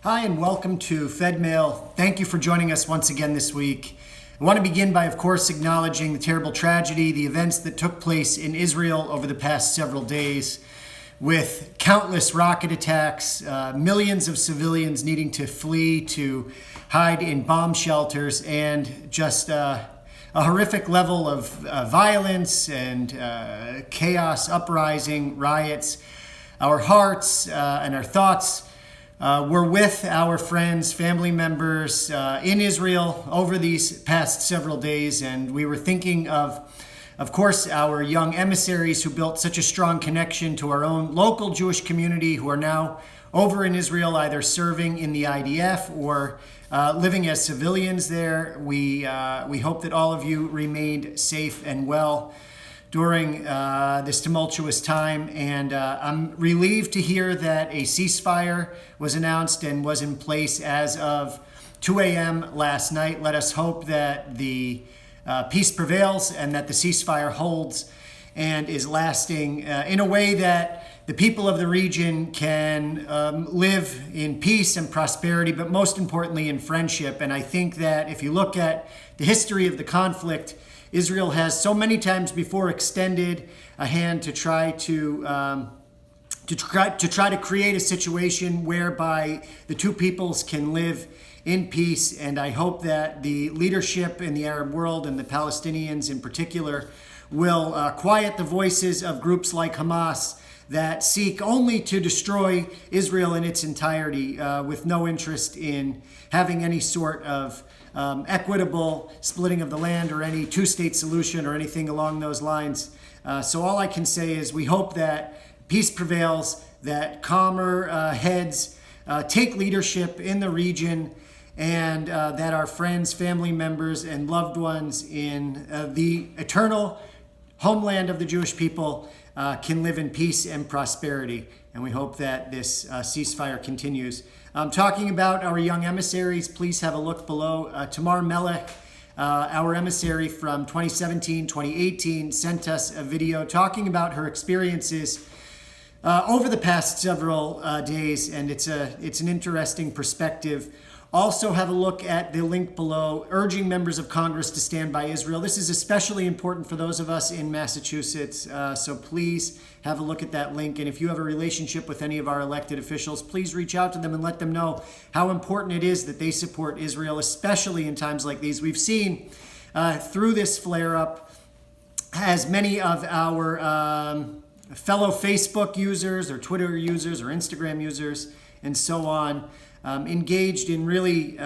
Hi, and welcome to Fedmail. Thank you for joining us once again this week. I want to begin by, of course, acknowledging the terrible tragedy, the events that took place in Israel over the past several days, with countless rocket attacks, millions of civilians needing to flee to hide in bomb shelters, and just a horrific level of violence and chaos, uprising, riots. Our hearts and our thoughts we're with our friends, family members in Israel over these past several days, and we were thinking of course, our young emissaries who built such a strong connection to our own local Jewish community who are now over in Israel, either serving in the IDF or living as civilians there. We hope that all of you remained safe and well during this tumultuous time, and I'm relieved to hear that a ceasefire was announced and was in place as of 2 a.m. last night. Let us hope that the peace prevails and that the ceasefire holds and is lasting in a way that the people of the region can live in peace and prosperity, but most importantly in friendship. And I think that if you look at the history of the conflict, Israel has so many times before extended a hand to try to create a situation whereby the two peoples can live in peace. And I hope that the leadership in the Arab world and the Palestinians in particular will quiet the voices of groups like Hamas that seek only to destroy Israel in its entirety with no interest in having any sort of equitable splitting of the land or any two-state solution or anything along those lines. So all I can say is we hope that peace prevails, that calmer heads take leadership in the region, and that our friends, family members, and loved ones in the eternal homeland of the Jewish people can live in peace and prosperity. And we hope that this ceasefire continues. Talking about our young emissaries, please have a look below. Tamar Melech, our emissary from 2017, 2018, sent us a video talking about her experiences over the past several days, and it's an interesting perspective. Also have a look at the link below, urging members of Congress to stand by Israel. This is especially important for those of us in Massachusetts, so please have a look at that link. And if you have a relationship with any of our elected officials, please reach out to them and let them know how important it is that they support Israel, especially in times like these. We've seen through this flare-up, as many of our fellow Facebook users or Twitter users or Instagram users and so on engaged in really,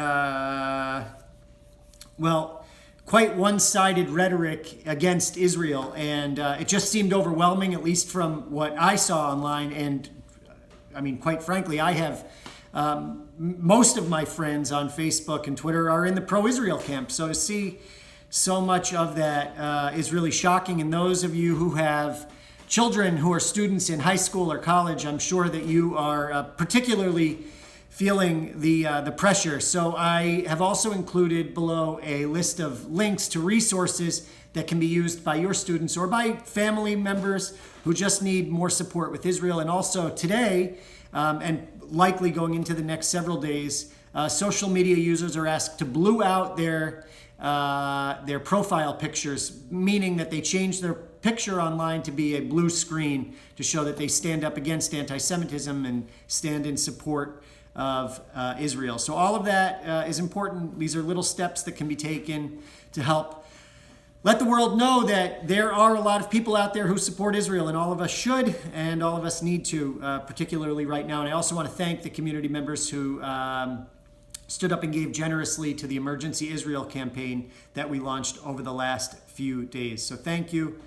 quite one-sided rhetoric against Israel. And it just seemed overwhelming, at least from what I saw online. And I mean, quite frankly, I have most of my friends on Facebook and Twitter are in the pro-Israel camp. So to see so much of that is really shocking. And those of you who have children who are students in high school or college, I'm sure that you are particularly feeling the pressure. So I have also included below a list of links to resources that can be used by your students or by family members who just need more support with Israel. And also today, and likely going into the next several days, social media users are asked to blue out their profile pictures, meaning that they change their picture online to be a blue screen to show that they stand up against anti-Semitism and stand in support of Israel. So all of that is important. These are little steps that can be taken to help let the world know that there are a lot of people out there who support Israel, and all of us should, and all of us need to, particularly right now. And I also want to thank the community members who stood up and gave generously to the Emergency Israel campaign that we launched over the last few days. So thank you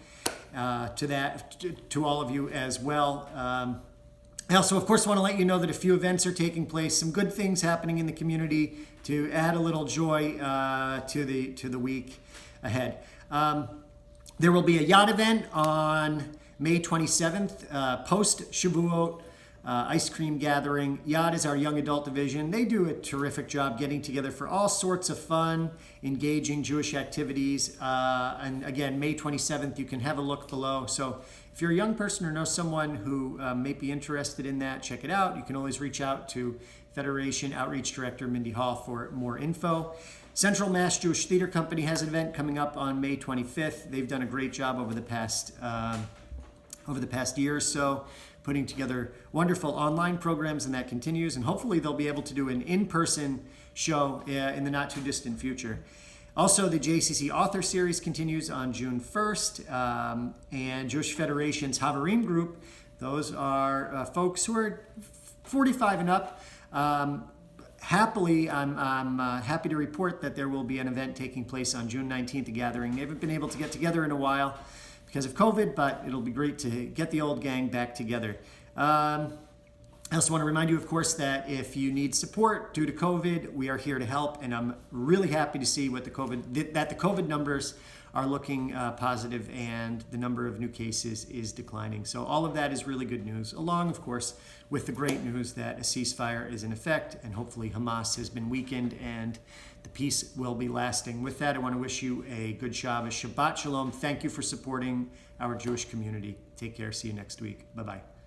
to all of you as well. I also, of course, want to let you know that a few events are taking place, some good things happening in the community to add a little joy to the week ahead. There will be a yacht event on May 27th, post Shavuot, ice cream gathering. Yacht is our young adult division. They do a terrific job getting together for all sorts of fun, engaging Jewish activities. And again, May 27th, you can have a look below. So if you're a young person or know someone who may be interested in that, check it out. You can always reach out to Federation Outreach Director Mindy Hall for more info. Central Mass Jewish Theater Company has an event coming up on May 25th. They've done a great job over the past year or so, putting together wonderful online programs, and that continues. And hopefully they'll be able to do an in-person show in the not too distant future. Also, the JCC Author Series continues on June 1st, and Jewish Federation's Havarim Group, those are folks who are 45 and up. Happily, I'm happy to report that there will be an event taking place on June 19th, a gathering. They haven't been able to get together in a while because of COVID, but it'll be great to get the old gang back together. I also want to remind you, of course, that if you need support due to COVID, we are here to help, and I'm really happy to see that the COVID numbers are looking positive and the number of new cases is declining. So all of that is really good news, along, of course, with the great news that a ceasefire is in effect and hopefully Hamas has been weakened and the peace will be lasting. With that, I want to wish you a good Shabbos. Shabbat Shalom. Thank you for supporting our Jewish community. Take care. See you next week. Bye-bye.